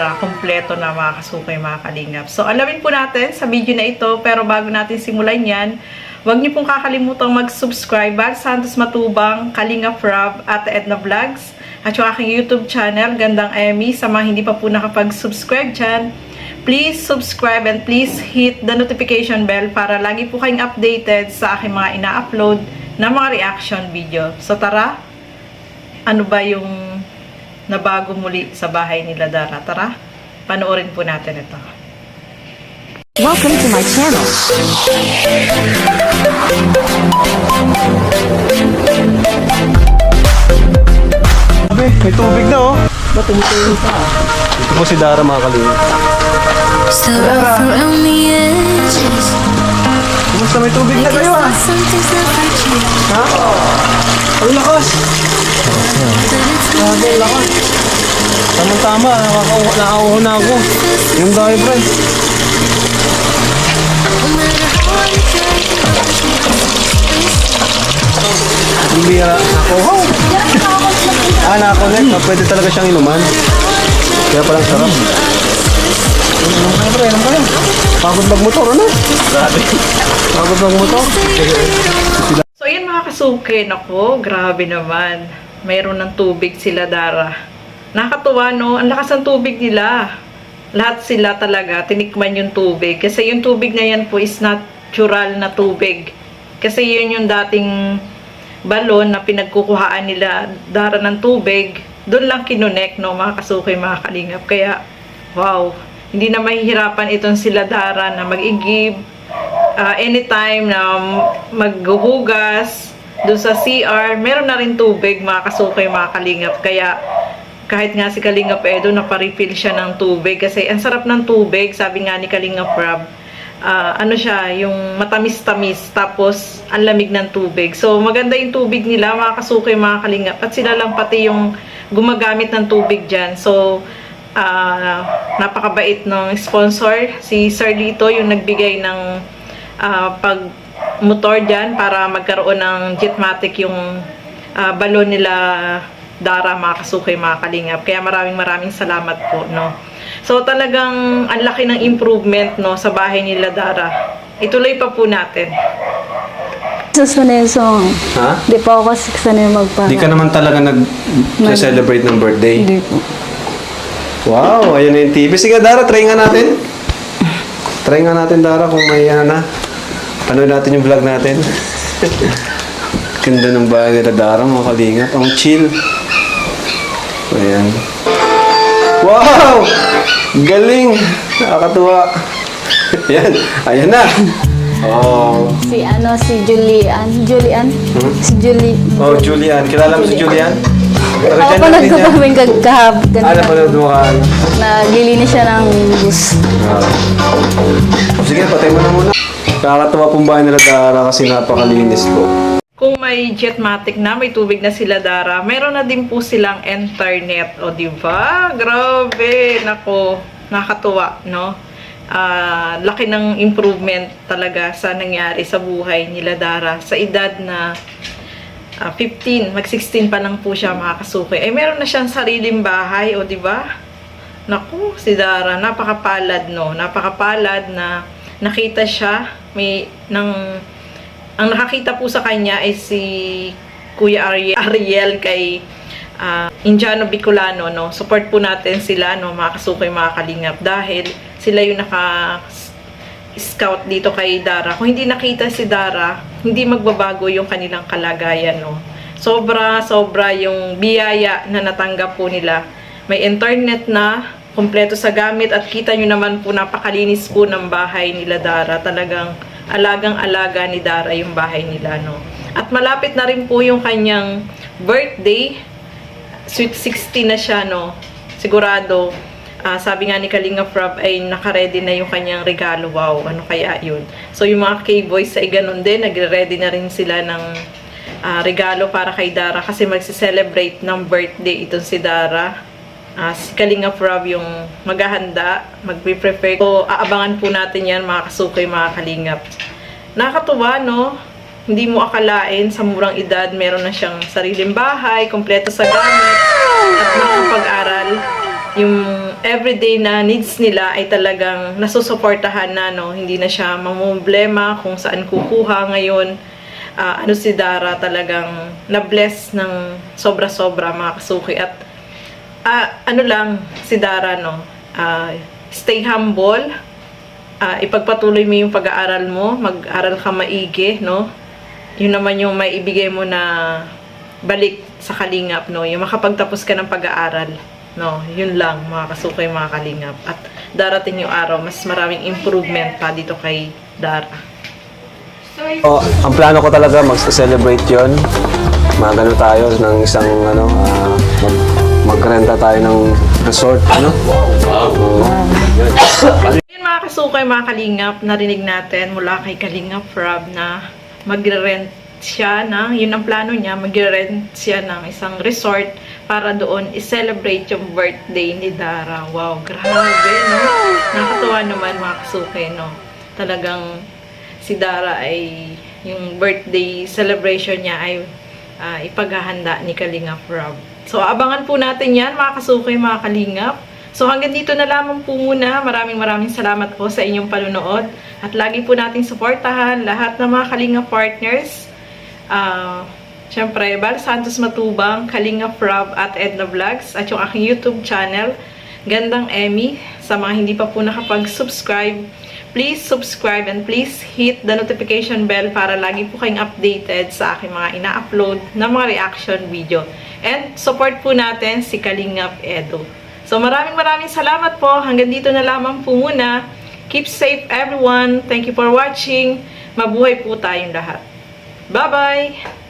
Dara, kompleto na mga kasukay, mga kalingap. So, alamin po natin sa video na ito, pero bago natin simulan yan, huwag niyo pong kakalimutang mag-subscribe. Val Santos Matubang, Kalingap Rob, at Edna Vlogs, at yung aking YouTube channel, Gandang Emmy. Sa mga hindi pa po nakapag-subscribe dyan, please subscribe and please hit the notification bell para lagi po kayong updated sa aking mga ina-upload na mga reaction video. So, tara, ano ba yung nabago muli sa bahay nila Dara? Tara, panoorin po natin ito. Welcome to my channel. Sabi, may tubig na oh. Ba't tumutulong pa? Ito po si Dara, mga kalingap. Still rough around the edges. Kumusta, may tubig na kayo ah? Something's not for you. Ha? Ang lakas! Grabe, ang lakas. Tama-tama, nakakauho na ako. Yung dahil, friend. No matter how I try, Ang bira. Nakuhaw. Nakakonect. Pwede talaga siyang inuman. Kaya palang sarap. Ano kayo? Pagod magmotor, ano? Grabe. Pagod magmotor. So, yun mga kasuke, nako, grabe naman. Mayroon ng tubig sila Dara. Nakakatuwa, no? Ang lakas ng tubig nila. Lahat sila talaga, tinikman yung tubig. Kasi yung tubig na yan po is natural na tubig. Kasi yun yung dating balon na pinagkukuhaan nila Dara ng tubig. Doon lang kinunek, no, mga kasuke, mga kalingap. Kaya, wow, hindi na mahihirapan itong sila Dara na mag-igib anytime na maghuhugas doon sa CR. Meron na rin tubig, mga kasukay, mga kalingap. Kaya kahit nga si Kalingap Edo naparefill siya ng tubig kasi ang sarap ng tubig. Sabi nga ni Kalingap Rob, ano siya, yung matamis-tamis tapos ang lamig ng tubig. So maganda yung tubig nila, mga kasukay, mga kalingap, at sila lang pati yung gumagamit ng tubig dyan. So napakabait ng sponsor, si Sir Lito, yung nagbigay ng pag motor dyan para magkaroon ng Jetmatic yung balon nila Dara, mga kasukay, mga kalingap. Kaya maraming salamat po, no. So talagang ang laki ng improvement, no, sa bahay nila Dara. Ituloy pa po natin. Susunod yung song. Ha? Di pa ako kasi sanay magpara. Di ka naman talaga nag-celebrate ng birthday? Hindi po. Wow, ayun na yung TV. Sige, Dara, try nga natin. Try nga natin, Dara, kung may na. Panood natin yung vlog natin. Ganda ng bahay nila Dara, mga kalingap. Ang chill. Ayan. Wow! Galing! Nakakatuwa. Ayan. Ayan na. Oh. Si Julian. Si Julie. Oh, Julian. Kilala mo si Julian? Ako pa nagkapaming kagkahab. Napanood mo ka? Naglilinis siya ng bus. Sige, patay mo na muna. Nakakatuwa pong bahay nila Dara kasi napakalinis po. Kung may Jetmatic na, may tubig na sila Dara, meron na din po silang internet. O, diba? Grabe! Nako, nakakatuwa, no? Laki ng improvement talaga sa nangyari sa buhay nila Dara. Sa edad na 15, mag-16 pa lang po siya, mga kasuki. Ay, meron na siyang sariling bahay, o diba? Naku, si Dara, napakapalad, no? Napakapalad na nakita siya, ang nakakita po sa kanya ay si Kuya Ariel kay Indiano Bicolano, no? Support po natin sila, no, mga kasuki, mga kalingap, dahil sila yung naka-scout dito kay Dara. Kung hindi nakita si Dara, hindi magbabago yung kanilang kalagayan, no? Sobra yung biyaya na natanggap po nila. May internet na, kompleto sa gamit, at kita nyo naman po, napakalinis po ng bahay nila Dara. Talagang alagang-alaga ni Dara yung bahay nila, no? At malapit na rin po yung kanyang birthday. Sweet 60 na siya, no? Sigurado, sabi nga ni Kalingap Rob ay naka-ready na yung kanyang regalo. Wow, ano kaya yun? So yung mga K-boys ay ganun din, nagre-ready na rin sila ng regalo para kay Dara kasi magse-celebrate ng birthday itong si Dara. Si Kalingap Rob yung maghahanda, magpe-prepare. So, aabangan po natin yan, mga kasukoy, mga kalingap. Nakakatuwa, no? Hindi mo akalain, sa murang edad, meron na siyang sariling bahay, kompleto sa gamit, at nakapag-aral. Yung everyday na needs nila ay talagang nasusuportahan na, no? Hindi na siya mamumblema kung saan kukuha ngayon. Si Dara talagang na-bless ng sobra-sobra, mga kasuki. At si Dara, no? Stay humble. Ipagpatuloy mo yung pag-aaral mo. Mag-aral ka maigi, no? Yun naman yung may ibigay mo na balik sa kalingap, no? Yung makapagtapos ka ng pag-aaral. No, yun lang mga kasukay, mga kalingap. At darating yung araw, mas maraming improvement pa dito kay Dara. Ang plano ko talaga mag-celebrate yon. Magano tayo ng isang magrenta tayo ng resort, ano? Yun mga kasukay, mga kalingap, narinig natin mula kay Kalingap Rob na magre-rent siya yun ang plano niya, magre-rent siya ng isang resort para doon i-celebrate yung birthday ni Dara. Wow, grabe, no? Nakatuwa naman mga kasuke, no? Talagang si Dara ay, yung birthday celebration niya ay ipaghahanda ni Kalingap Rob. So, abangan po natin yan, mga kasuke, mga kalingap. So, hanggang dito na lamang po muna. Maraming salamat po sa inyong panunood. At lagi po nating suportahan lahat ng mga Kalingap partners. Siyempre, Bal Santos Matubang, Kalingap Rob at Edna Vlogs, at yung aking YouTube channel, Gandang Emmy. Sa mga hindi pa po nakapag-subscribe, please subscribe and please hit the notification bell para lagi po kayong updated sa aking mga ina-upload na mga reaction video. And support po natin si Kalingap Edo. So maraming salamat po. Hanggang dito na lamang po muna. Keep safe everyone. Thank you for watching. Mabuhay po tayong lahat. Bye-bye!